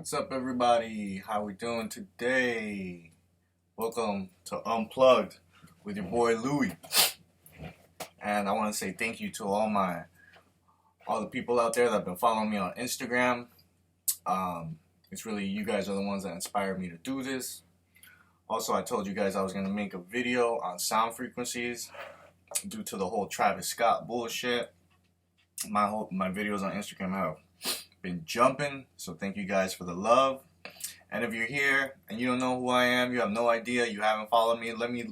What's up, everybody? How we doing today? Welcome to Unplugged with your boy Louie. And I want to say thank you to all the people out there that have been following me on Instagram. It's really you guys are the ones that inspired me to do this. Also, I told you guys I was gonna make a video on sound frequencies due to the whole Travis Scott bullshit. My videos on Instagram have been jumping, so thank you guys for the love. And if you're here and you don't know who I am, you have no idea, you haven't followed me, let me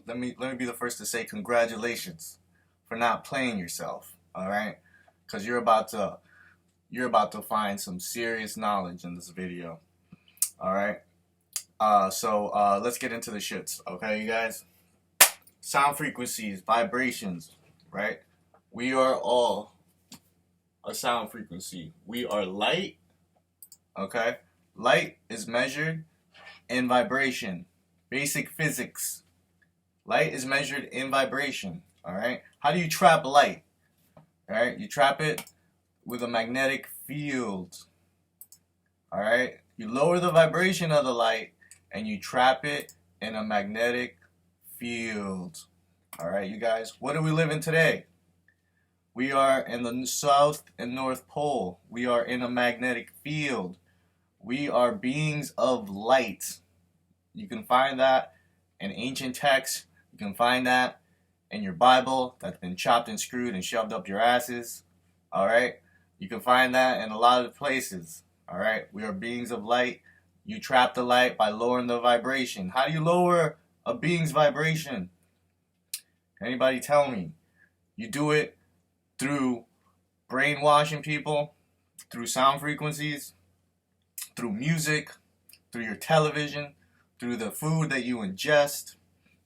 be the first to say congratulations for not playing yourself. All right, because you're about to find some serious knowledge in this video. All right, so let's get into the shits, okay, you guys. Sound frequencies, vibrations, right? We are all a sound frequency. We are light, okay? Light is measured in vibration. Basic physics. Light is measured in vibration, all right? How do you trap light? All right? You trap it with a magnetic field, all right? You lower the vibration of the light and you trap it in a magnetic field, all right, you guys? What do we live in today? We are in the South and North Pole. We are in a magnetic field. We are beings of light. You can find that in ancient texts. You can find that in your Bible that's been chopped and screwed and shoved up your asses. All right? You can find that in a lot of places. All right? We are beings of light. You trap the light by lowering the vibration. How do you lower a being's vibration? Anybody tell me? You do it through brainwashing people, through sound frequencies, through music, through your television, through the food that you ingest.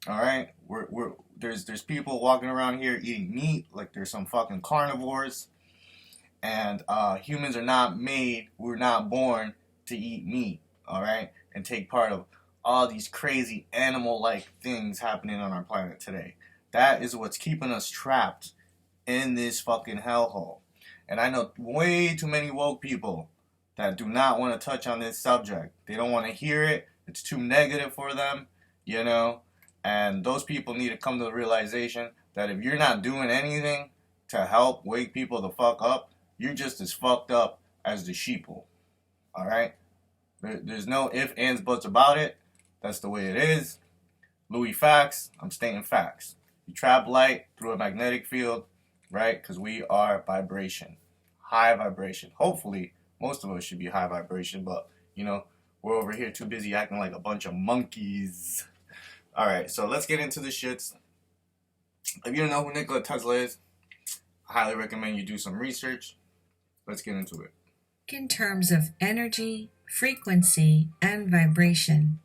All right, there's people walking around here eating meat like there's some fucking carnivores, and humans are not made. We're not born to eat meat. All right, and take part of all these crazy animal-like things happening on our planet today. That is what's keeping us trapped in this fucking hellhole. And I know way too many woke people that do not want to touch on this subject. They don't want to hear it. It's too negative for them, you know? And those people need to come to the realization that if you're not doing anything to help wake people the fuck up, you're just as fucked up as the sheeple. Alright? There's no ifs, ands, buts about it. That's the way it is. Louis facts. I'm stating facts. You trap light through a magnetic field, right? Because we are vibration, high vibration. Hopefully, most of us should be high vibration, but, you know, we're over here too busy acting like a bunch of monkeys. All right, so let's get into the shits. If you don't know who Nikola Tesla is, I highly recommend you do some research. Let's get into it. In terms of energy, frequency, and vibration,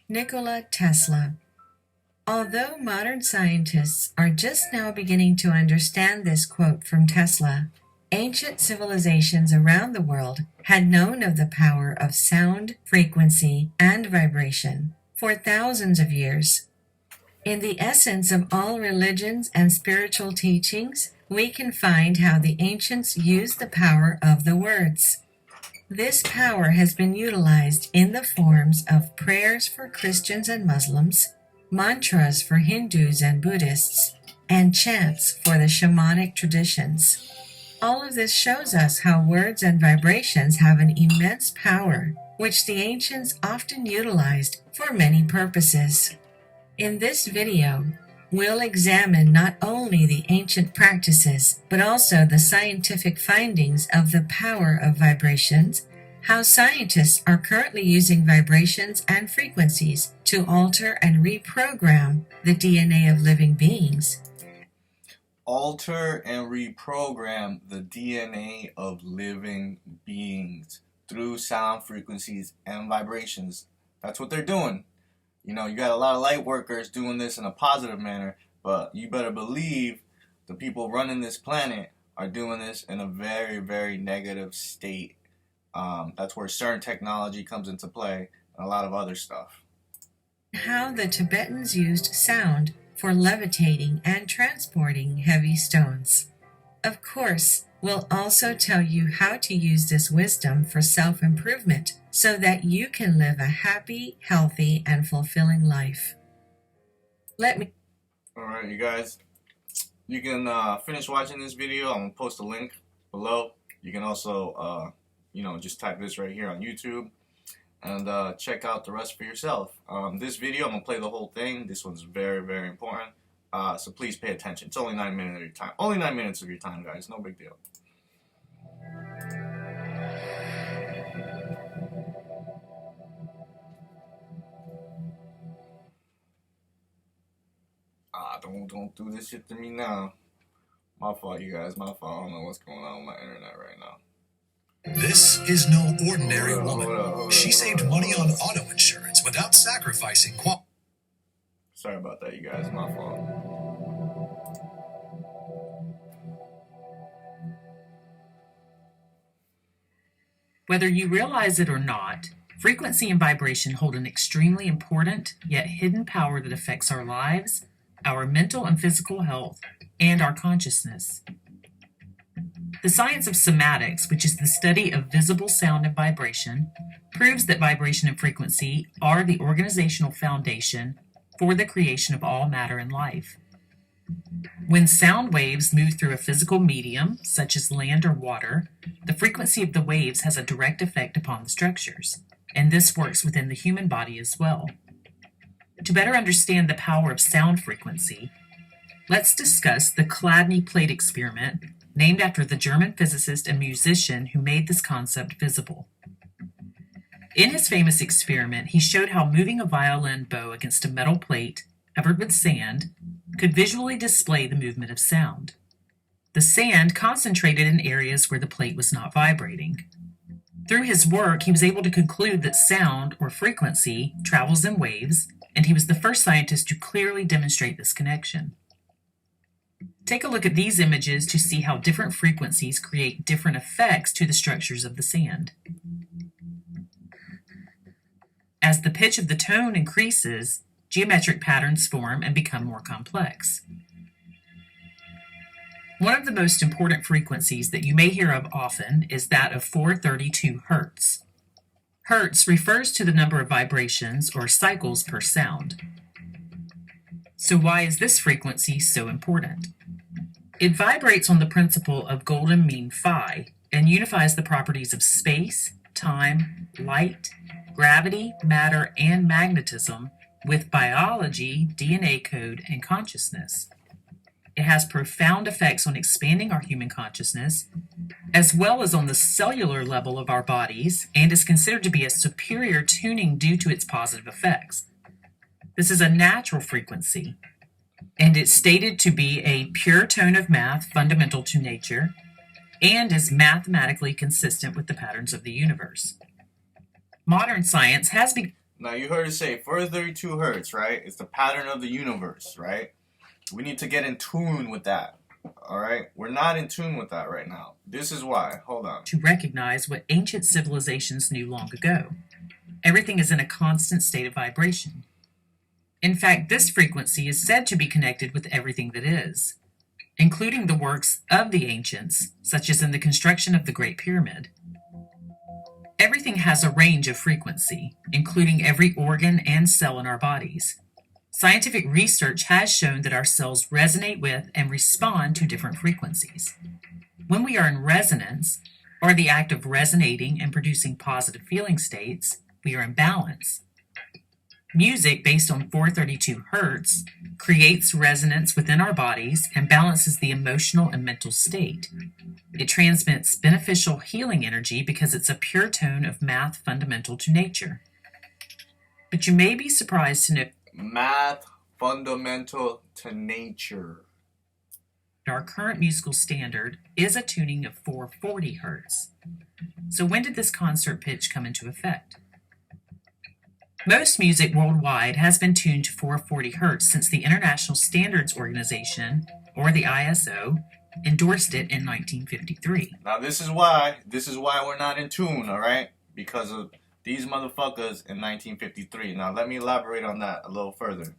Nikola Tesla. Although modern scientists are just now beginning to understand this quote from Tesla, ancient civilizations around the world had known of the power of sound, frequency, and vibration for thousands of years. In the essence of all religions and spiritual teachings, we can find how the ancients used the power of the words. This power has been utilized in the forms of prayers for Christians and Muslims, mantras for Hindus and Buddhists, and chants for the shamanic traditions. All of this shows us how words and vibrations have an immense power, which the ancients often utilized for many purposes. In this video, we'll examine not only the ancient practices, but also the scientific findings of the power of vibrations, how scientists are currently using vibrations and frequencies to alter and reprogram the DNA of living beings. Alter and reprogram the DNA of living beings through sound frequencies and vibrations. That's what they're doing. You know, you got a lot of light workers doing this in a positive manner, but you better believe the people running this planet are doing this in a very, very negative state. That's where CERN technology comes into play and a lot of other stuff. How the Tibetans used sound for levitating and transporting heavy stones. Of course, we'll also tell you how to use this wisdom for self-improvement so that you can live a happy, healthy, and fulfilling life. Alright, you guys. You can finish watching this video. I'm going to post a link below. You can also, just type this right here on YouTube and check out the rest for yourself. This video, I'm going to play the whole thing. This one's very, very important. So please pay attention. It's only 9 minutes of your time. Only 9 minutes of your time, guys. No big deal. Don't do this shit to me now. My fault, you guys. My fault. I don't know what's going on with my internet right now. This is no ordinary woman. She saved money on auto insurance without sacrificing quality. Sorry about that, you guys. My fault. Whether you realize it or not, frequency and vibration hold an extremely important yet hidden power that affects our lives, our mental and physical health, and our consciousness. The science of somatics, which is the study of visible sound and vibration, proves that vibration and frequency are the organizational foundation for the creation of all matter in life. When sound waves move through a physical medium, such as land or water, the frequency of the waves has a direct effect upon the structures, and this works within the human body as well. To better understand the power of sound frequency, let's discuss the Chladni plate experiment, named after the German physicist and musician who made this concept visible. In his famous experiment, he showed how moving a violin bow against a metal plate covered with sand could visually display the movement of sound. The sand concentrated in areas where the plate was not vibrating. Through his work, he was able to conclude that sound, or frequency, travels in waves, and he was the first scientist to clearly demonstrate this connection. Take a look at these images to see how different frequencies create different effects to the structures of the sand. As the pitch of the tone increases, geometric patterns form and become more complex. One of the most important frequencies that you may hear of often is that of 432 Hertz. Hertz refers to the number of vibrations or cycles per sound. So why is this frequency so important? It vibrates on the principle of golden mean phi and unifies the properties of space, time, light, gravity, matter, and magnetism with biology, DNA code, and consciousness. It has profound effects on expanding our human consciousness, as well as on the cellular level of our bodies, and is considered to be a superior tuning due to its positive effects. This is a natural frequency, and it's stated to be a pure tone of math fundamental to nature, and is mathematically consistent with the patterns of the universe. Modern science has begun. Now, you heard it say 432 Hertz, right? It's the pattern of the universe, right? We need to get in tune with that, all right? We're not in tune with that right now. This is why. Hold on. To recognize what ancient civilizations knew long ago. Everything is in a constant state of vibration. In fact, this frequency is said to be connected with everything that is, including the works of the ancients, such as in the construction of the Great Pyramid. Everything has a range of frequency, including every organ and cell in our bodies. Scientific research has shown that our cells resonate with and respond to different frequencies. When we are in resonance, or the act of resonating and producing positive feeling states, we are in balance. Music based on 432 Hertz creates resonance within our bodies and balances the emotional and mental state. It transmits beneficial healing energy because it's a pure tone of math fundamental to nature. But you may be surprised to know Math fundamental to nature. our current musical standard is a tuning of 440 Hertz. So when did this concert pitch come into effect? Most music worldwide has been tuned to 440 Hertz since the International Standards Organization, or the ISO, endorsed it in 1953. Now, this is why we're not in tune, all right? Because of these motherfuckers in 1953. Now, let me elaborate on that a little further.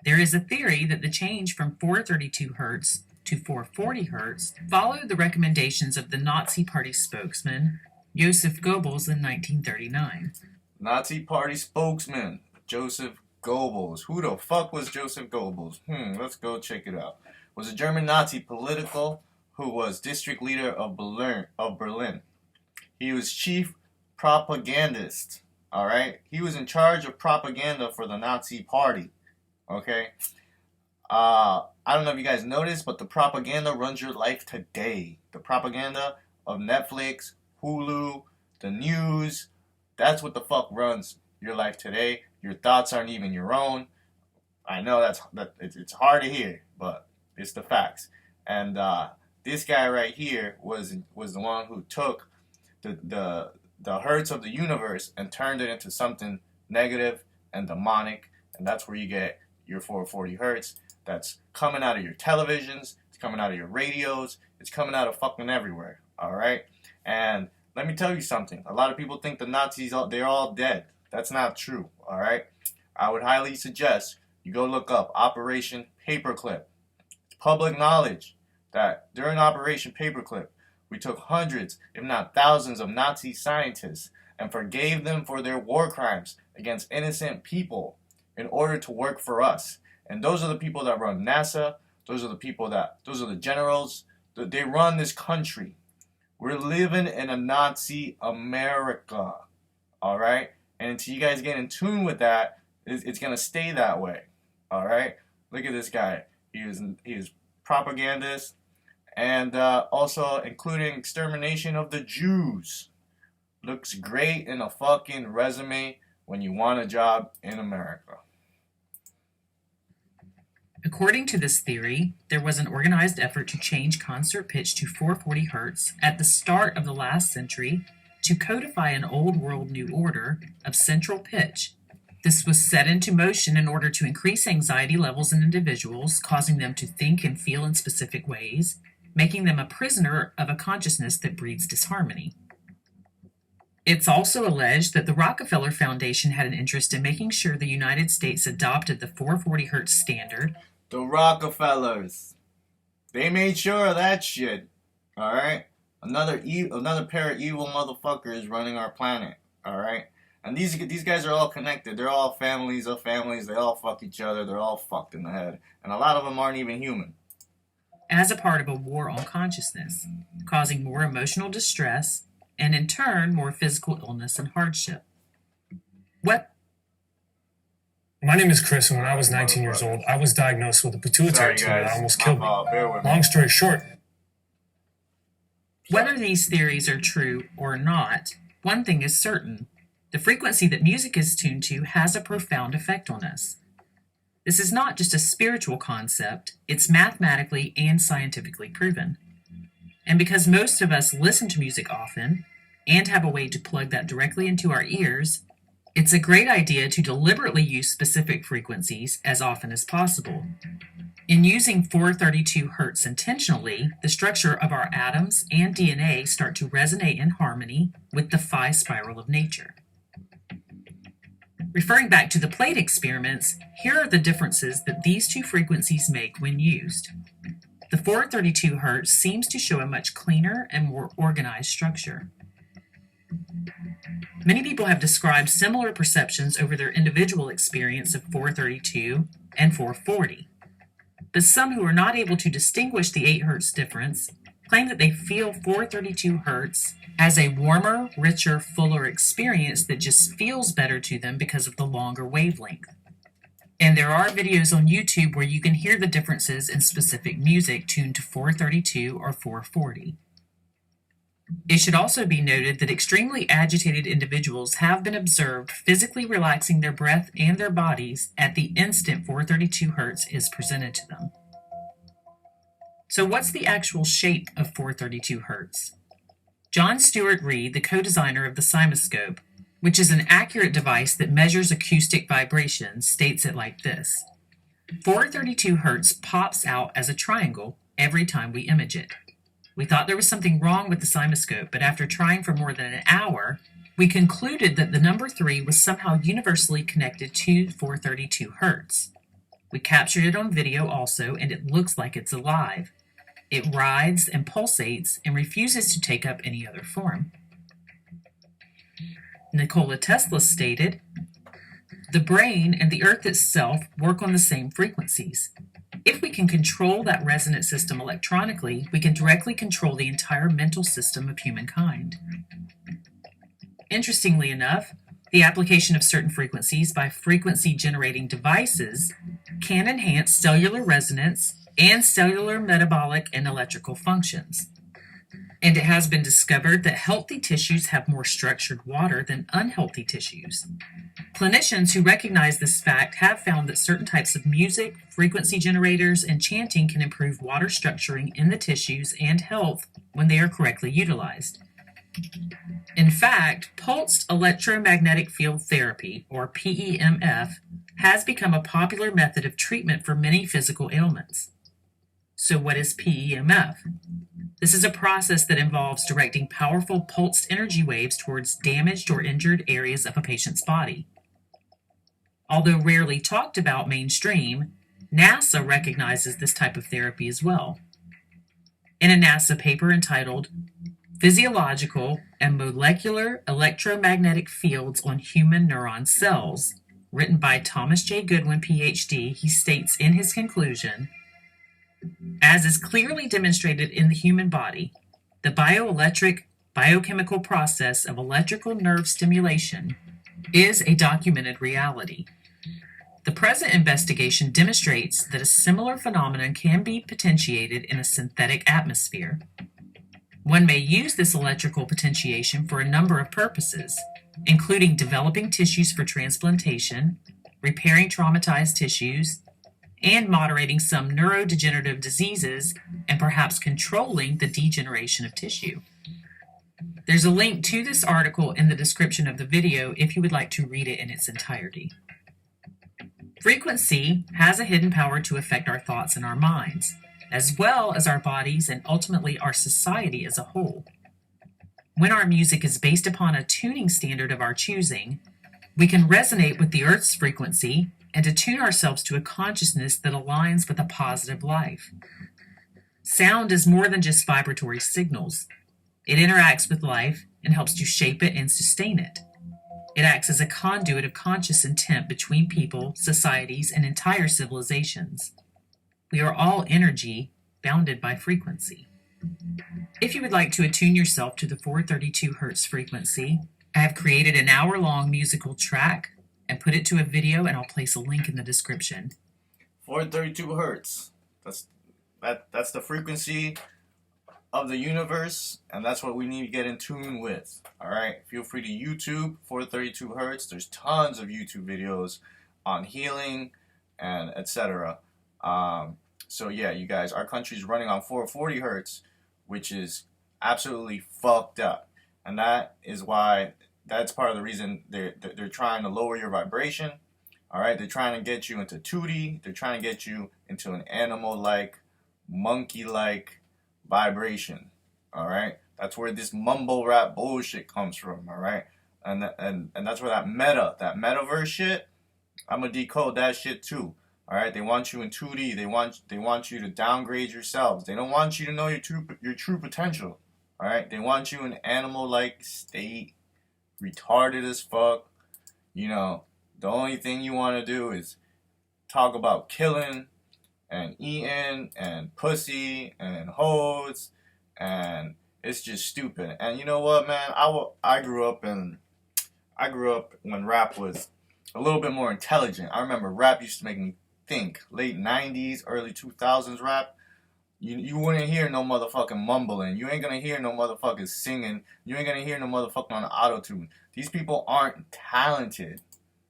There is a theory that the change from 432 Hertz to 440 Hz followed the recommendations of the Nazi Party spokesman Joseph Goebbels in 1939. Nazi Party spokesman Joseph Goebbels. Who the fuck was Joseph Goebbels? Let's go check it out. Was a German Nazi political who was district leader of Berlin. He was chief propagandist. All right, he was in charge of propaganda for the Nazi Party. Okay, I don't know if you guys noticed, but the propaganda runs your life today. The propaganda of Netflix, Hulu, the news, that's what the fuck runs your life today. Your thoughts aren't even your own. I know it's hard to hear, but it's the facts. And this guy right here was the one who took the hertz of the universe and turned it into something negative and demonic, and that's where you get your 440 hertz. That's coming out of your televisions, it's coming out of your radios, it's coming out of fucking everywhere. All right, and let me tell you something. A lot of people think the Nazis they're all dead. That's not true. All right, I would highly suggest you go look up Operation Paperclip. It's public knowledge that during Operation Paperclip, we took hundreds, if not thousands, of Nazi scientists and forgave them for their war crimes against innocent people in order to work for us. And those are the people that run NASA. Those are the generals. They run this country. We're living in a Nazi America. All right? And until you guys get in tune with that, it's going to stay that way. All right? Look at this guy. He is propagandist. And also including extermination of the Jews. Looks great in a fucking resume when you want a job in America. According to this theory, there was an organized effort to change concert pitch to 440 Hz at the start of the last century to codify an old world new order of central pitch. This was set into motion in order to increase anxiety levels in individuals, causing them to think and feel in specific ways, making them a prisoner of a consciousness that breeds disharmony. It's also alleged that the Rockefeller Foundation had an interest in making sure the United States adopted the 440 Hz standard. The Rockefellers. They made sure of that shit. Alright? Another pair of evil motherfuckers running our planet. Alright? And these guys are all connected. They're all families of families. They all fuck each other. They're all fucked in the head. And a lot of them aren't even human. As a part of a war on consciousness, causing more emotional distress and in turn more physical illness and hardship. My name is Chris, and when I was 19 years old, I was diagnosed with a pituitary tumor that almost killed me. Long story short. Whether these theories are true or not, one thing is certain. The frequency that music is tuned to has a profound effect on us. This is not just a spiritual concept, it's mathematically and scientifically proven. And because most of us listen to music often and have a way to plug that directly into our ears, it's a great idea to deliberately use specific frequencies as often as possible. In using 432 Hz intentionally, the structure of our atoms and DNA start to resonate in harmony with the phi spiral of nature. Referring back to the plate experiments, here are the differences that these two frequencies make when used. The 432 Hz seems to show a much cleaner and more organized structure. Many people have described similar perceptions over their individual experience of 432 and 440. But some who are not able to distinguish the 8 Hz difference claim that they feel 432 Hz as a warmer, richer, fuller experience that just feels better to them because of the longer wavelength. And there are videos on YouTube where you can hear the differences in specific music tuned to 432 or 440. It should also be noted that extremely agitated individuals have been observed physically relaxing their breath and their bodies at the instant 432 Hz is presented to them. So what's the actual shape of 432 Hz? John Stuart Reid, the co-designer of the Cymoscope, which is an accurate device that measures acoustic vibrations, states it like this. 432 Hz pops out as a triangle every time we image it. We thought there was something wrong with the Cymoscope, but after trying for more than an hour, we concluded that the number 3 was somehow universally connected to 432 Hz. We captured it on video also, and it looks like it's alive. It writhes and pulsates and refuses to take up any other form. Nikola Tesla stated, "The brain and the earth itself work on the same frequencies. If we can control that resonant system electronically, we can directly control the entire mental system of humankind." Interestingly enough, the application of certain frequencies by frequency-generating devices can enhance cellular resonance and cellular metabolic and electrical functions. And it has been discovered that healthy tissues have more structured water than unhealthy tissues. Clinicians who recognize this fact have found that certain types of music, frequency generators, and chanting can improve water structuring in the tissues and health when they are correctly utilized. In fact, pulsed electromagnetic field therapy, or PEMF, has become a popular method of treatment for many physical ailments. So what is PEMF? This is a process that involves directing powerful pulsed energy waves towards damaged or injured areas of a patient's body. Although rarely talked about mainstream, NASA recognizes this type of therapy as well. In a NASA paper entitled Physiological and Molecular Electromagnetic Fields on Human Neuron Cells, written by Thomas J. Goodwin, PhD, he states in his conclusion, "As is clearly demonstrated in the human body, the bioelectric biochemical process of electrical nerve stimulation is a documented reality. The present investigation demonstrates that a similar phenomenon can be potentiated in a synthetic atmosphere. One may use this electrical potentiation for a number of purposes, including developing tissues for transplantation, repairing traumatized tissues, and moderating some neurodegenerative diseases, and perhaps controlling the degeneration of tissue." There's a link to this article in the description of the video if you would like to read it in its entirety. Frequency has a hidden power to affect our thoughts and our minds, as well as our bodies and ultimately our society as a whole. When our music is based upon a tuning standard of our choosing, we can resonate with the Earth's frequency and attune ourselves to a consciousness that aligns with a positive life. Sound is more than just vibratory signals. It interacts with life and helps to shape it and sustain it. It acts as a conduit of conscious intent between people, societies, and entire civilizations. We are all energy bounded by frequency. If you would like to attune yourself to the 432 Hz frequency, I have created an hour-long musical track and put it to a video, and I'll place a link in the description. 432 Hertz. That's the frequency of the universe, and that's what we need to get in tune with. Alright, feel free to YouTube 432 Hertz. There's tons of YouTube videos on healing and etc. So yeah, you guys, our country's running on 440 Hertz, which is absolutely fucked up. And that is why, that's part of the reason they're trying to lower your vibration. Alright, they're trying to get you into 2D. They're trying to get you into an animal-like, monkey-like vibration. Alright, that's where this mumble rap bullshit comes from. Alright, and that's where that metaverse shit, I'm gonna decode that shit too. Alright, they want you in 2D. They want you to downgrade yourselves. They don't want you to know your true potential. Alright, they want you in animal-like state, retarded as fuck. You know, the only thing you want to do is talk about killing and eating and pussy and hoes, and it's just stupid. And you know what, man? I grew up when rap was a little bit more intelligent. I remember rap used to make me think. Late 90s, early 2000s rap. You wouldn't hear no motherfucking mumbling. You ain't gonna hear no motherfuckers singing. You ain't gonna hear no motherfucking on the auto-tune. These people aren't talented.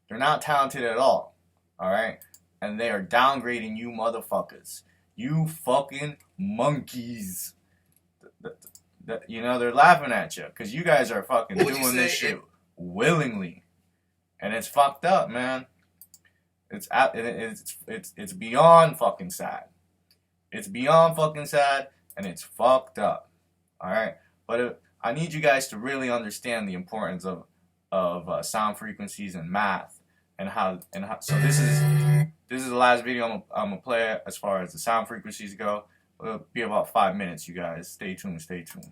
They're not talented at all. Alright? And they are downgrading you motherfuckers. You fucking monkeys. You know, they're laughing at you. Because you guys are fucking doing this shit willingly. And it's fucked up, man. It's beyond fucking sad. It's beyond fucking sad, and it's fucked up. Alright? But I need you guys to really understand the importance of sound frequencies and math. And how so this is the last video I'm gonna play as far as the sound frequencies go. It'll be about 5 minutes, you guys. Stay tuned, stay tuned.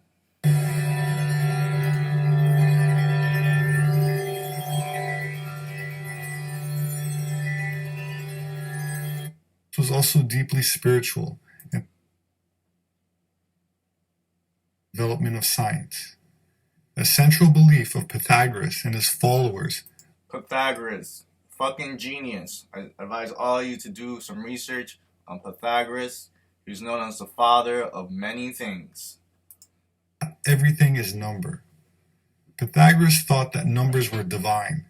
It was also deeply spiritual and development of science. A central belief of Pythagoras and his followers. Pythagoras, fucking genius. I advise all of you to do some research on Pythagoras. He's known as the father of many things. Everything is number. Pythagoras thought that numbers were divine,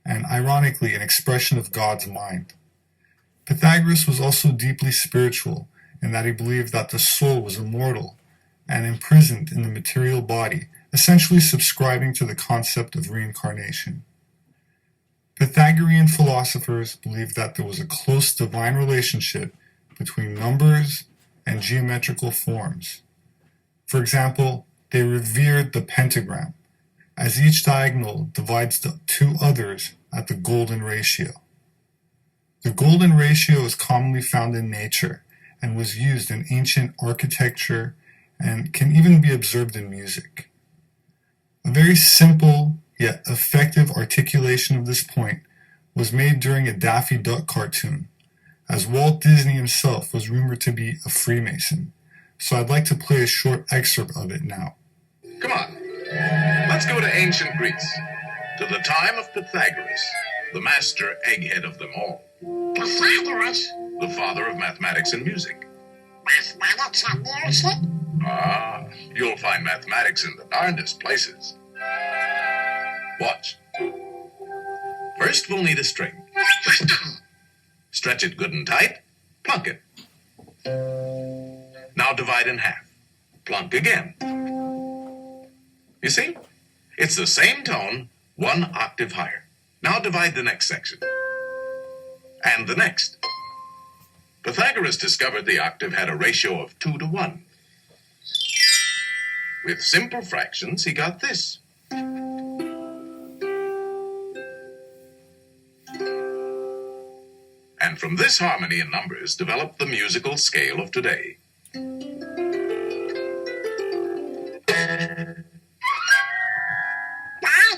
and ironically an expression of God's mind. Pythagoras was also deeply spiritual in that he believed that the soul was immortal and imprisoned in the material body, essentially subscribing to the concept of reincarnation. Pythagorean philosophers believed that there was a close divine relationship between numbers and geometrical forms. For example, they revered the pentagram, as each diagonal divides the two others at the golden ratio. The golden ratio is commonly found in nature and was used in ancient architecture and can even be observed in music. A very simple yet effective articulation of this point was made during a Daffy Duck cartoon, as Walt Disney himself was rumored to be a Freemason, so I'd like to play a short excerpt of it now. Come on, let's go to ancient Greece, to the time of Pythagoras, the master egghead of them all. Pythagoras? The father of mathematics and music. Mathematics and music? Ah, you'll find mathematics in the darndest places. Watch. First, we'll need a string. Stretch it good and tight. Plunk it. Now divide in half. Plunk again. You see? It's the same tone, one octave higher. Now divide the next section. And the next. Pythagoras discovered the octave had a ratio of 2 to 1. With simple fractions, he got this. And from this harmony in numbers developed the musical scale of today. By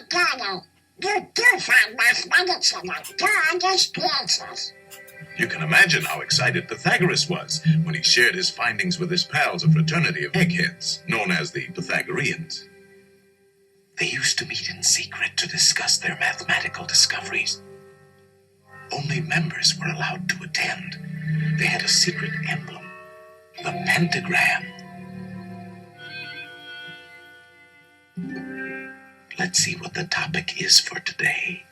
golly, you do find mathematics in the darndest places. You can imagine how excited Pythagoras was when he shared his findings with his pals, a fraternity of eggheads, known as the Pythagoreans. They used to meet in secret to discuss their mathematical discoveries. Only members were allowed to attend. They had a secret emblem, the pentagram. Let's see what the topic is for today.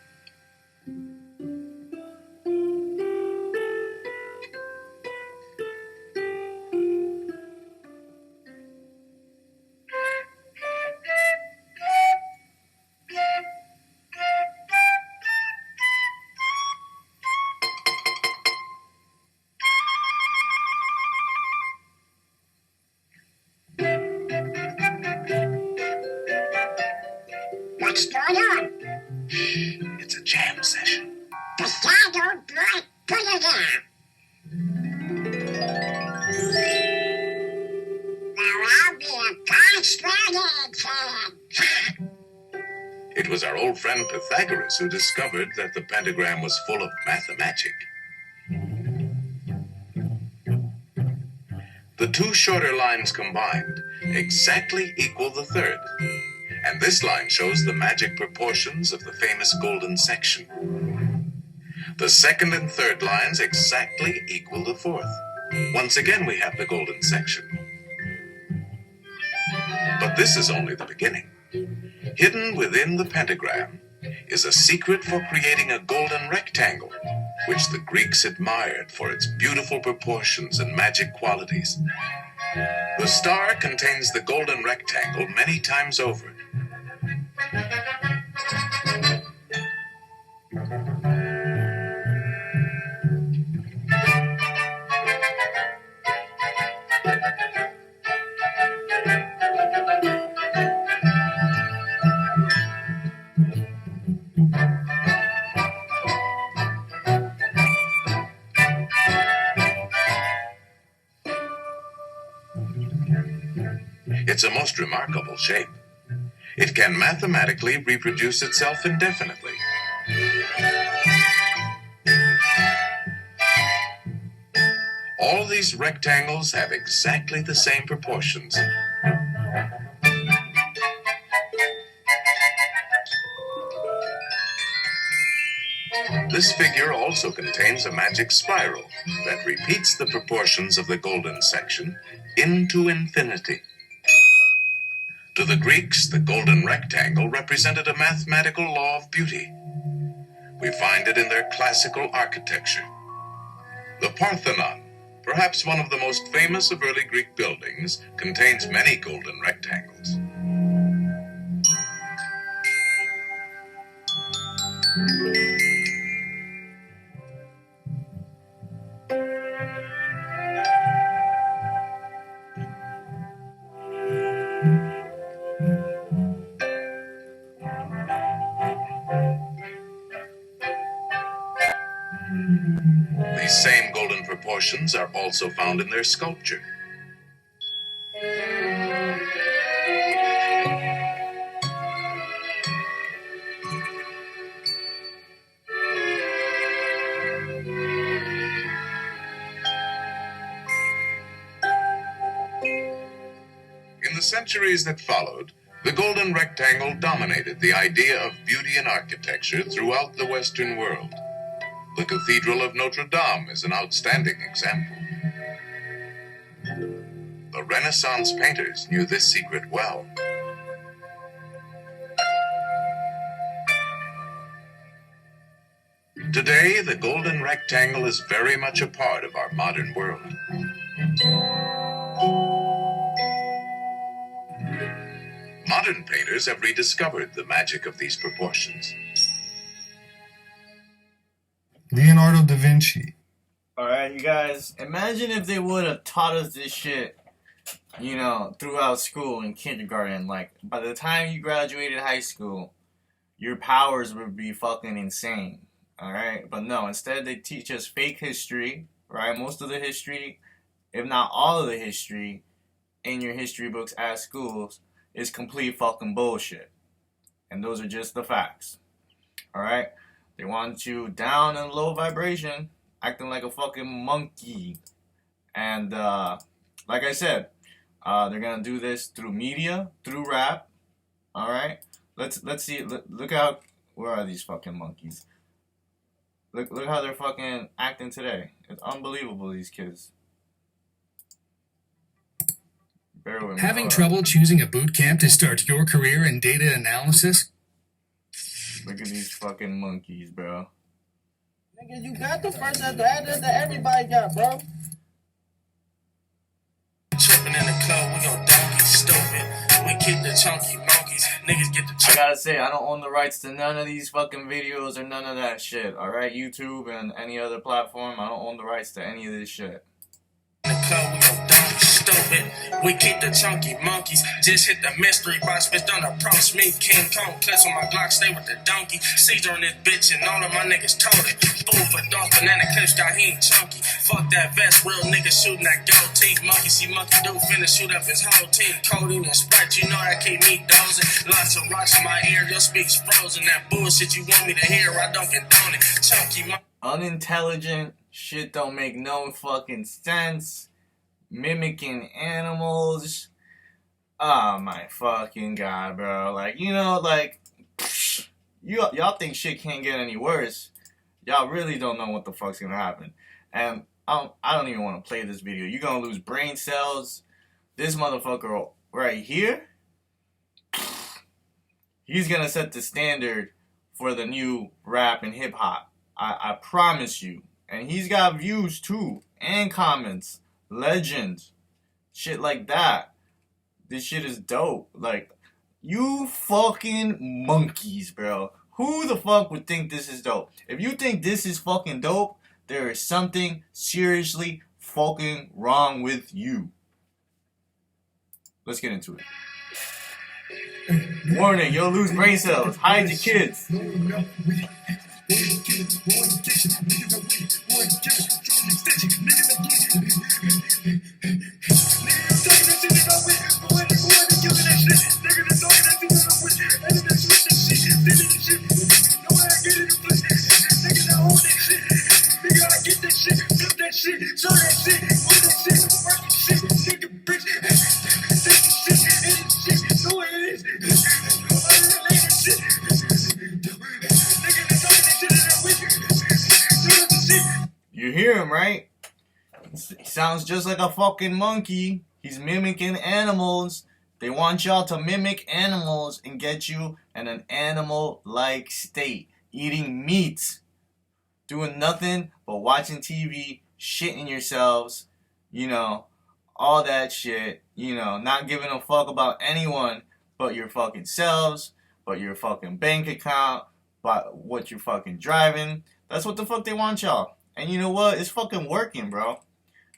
What's going on? It's a jam session. Pythagoras, boy, put it on. Well, I'll be a constrained fan. It was our old friend Pythagoras who discovered that the pentagram was full of mathemagic. The two shorter lines combined exactly equal the third. And this line shows the magic proportions of the famous golden section. The second and third lines exactly equal the fourth. Once again, we have the golden section. But this is only the beginning. Hidden within the pentagram is a secret for creating a golden rectangle, which the Greeks admired for its beautiful proportions and magic qualities. The star contains the golden rectangle many times over. It's a most remarkable shape. It can mathematically reproduce itself indefinitely. All these rectangles have exactly the same proportions. This figure also contains a magic spiral that repeats the proportions of the golden section into infinity. To the Greeks, the golden rectangle represented a mathematical law of beauty. We find it in their classical architecture. The Parthenon, perhaps one of the most famous of early Greek buildings, contains many golden rectangles. These same golden proportions are also found in their sculpture. In the centuries that followed, the golden rectangle dominated the idea of beauty in architecture throughout the Western world. The Cathedral of Notre Dame is an outstanding example. The Renaissance painters knew this secret well. Today, the golden rectangle is very much a part of our modern world. Modern painters have rediscovered the magic of these proportions. Leonardo da Vinci. Alright, you guys, imagine if they would have taught us this shit, you know, throughout school in kindergarten. Like, by the time you graduated high school, your powers would be fucking insane. Alright? But no, instead they teach us fake history, right? Most of the history, if not all of the history, in your history books at schools is complete fucking bullshit. And those are just the facts. Alright? They want you down and low vibration, acting like a fucking monkey. And like I said, they're gonna do this through media, through rap. All right, let's see. Look out. Where are these fucking monkeys? Look how they're fucking acting today. It's unbelievable, these kids. Bear with me. Having trouble choosing a boot camp to start your career in data analysis? Look at these fucking monkeys, bro. Nigga, you got the first address that everybody got, bro. Tripping in the club, we gon' donkey stupid. We keep the chunky monkeys. Niggas get the I gotta say, I don't own the rights to none of these fucking videos or none of that shit. Alright, YouTube and any other platform, I don't own the rights to any of this shit. in the club, we gon' donkey stupid. We keep the chunky monkeys. Just hit the mystery box, bitch, don't approach me. King Kong, clips on my Glock, stay with the donkey. Caesar on this bitch and all of my niggas told it. Fool for dog, banana clips, got he ain't chunky. Fuck that vest, real niggas shooting that gold teeth. Monkey see monkey do, finna shoot up his whole team. Codeine and Sprite, you know that keep me dozing. Lots of rocks in my ear, your speech frozen. That bullshit you want me to hear, I don't condone it. Chunky monkey. Unintelligent, shit don't make no fucking sense. Mimicking animals. Oh my fucking god, bro. Like, you know, like, y'all think shit can't get any worse. Y'all really don't know what the fuck's gonna happen. And I don't even want to play this video. You're gonna lose brain cells. This motherfucker right here, he's gonna set the standard for the new rap and hip hop. I promise you. And he's got views too, and comments. Legend. Shit like that. This shit is dope. Like, you fucking monkeys, bro. Who the fuck would think this is dope? If you think this is fucking dope, there is something seriously fucking wrong with you. Let's get into it. Warning, you'll lose brain cells. Hide your kids. shit, show that shit, move that shit, work the shit, shake the bitch, take the shit, hit the shit, know what it is. You hear him, right? He sounds just like a fucking monkey. He's mimicking animals. They want y'all to mimic animals and get you in an animal-like state. Eating meat. Doing nothing but watching TV, shitting yourselves, you know, all that shit, you know, not giving a fuck about anyone but your fucking selves, but your fucking bank account, but what you're fucking driving. That's what the fuck they want y'all. And you know what? It's fucking working, bro.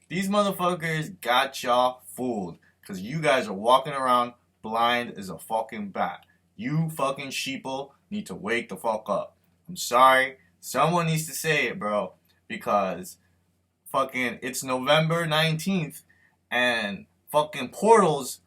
These motherfuckers got y'all fooled. Because you guys are walking around blind as a fucking bat. You fucking sheeple need to wake the fuck up. I'm sorry. Someone needs to say it, bro. Because fucking it's November 19th and fucking portals,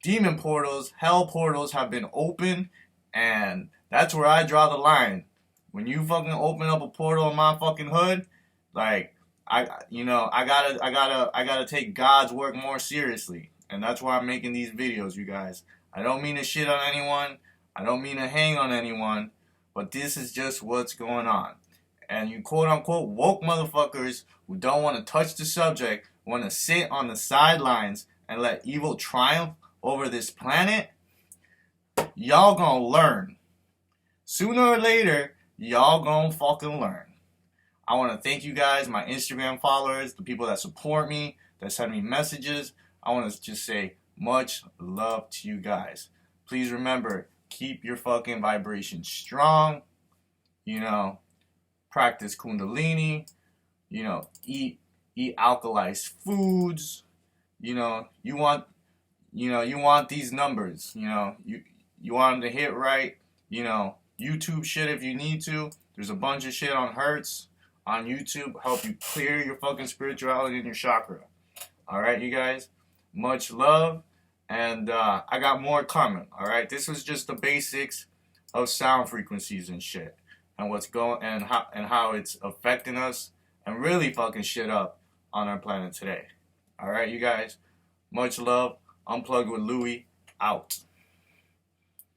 demon portals, hell portals have been opened, and that's where I draw the line. When you fucking open up a portal in my fucking hood, like I gotta take God's work more seriously, and that's why I'm making these videos, you guys. I don't mean to shit on anyone. I don't mean to hang on anyone, but this is just what's going on. And you quote-unquote woke motherfuckers who don't want to touch the subject, want to sit on the sidelines and let evil triumph over this planet, y'all gonna learn. Sooner or later, y'all gonna fucking learn. I want to thank you guys, my Instagram followers, the people that support me, that send me messages. I want to just say much love to you guys. Please remember, keep your fucking vibration strong. You know, practice Kundalini. You know, eat alkalized foods. You know, you want these numbers. You know, you want them to hit right. You know, YouTube shit if you need to. There's a bunch of shit on Hertz on YouTube help you clear your fucking spirituality and your chakra. All right, you guys. Much love, and I got more coming. All right, this was just the basics of sound frequencies and shit, and what's going and how it's affecting us and really fucking shit up on our planet today. All right, you guys. Much love. Unplugged with Louie. Out.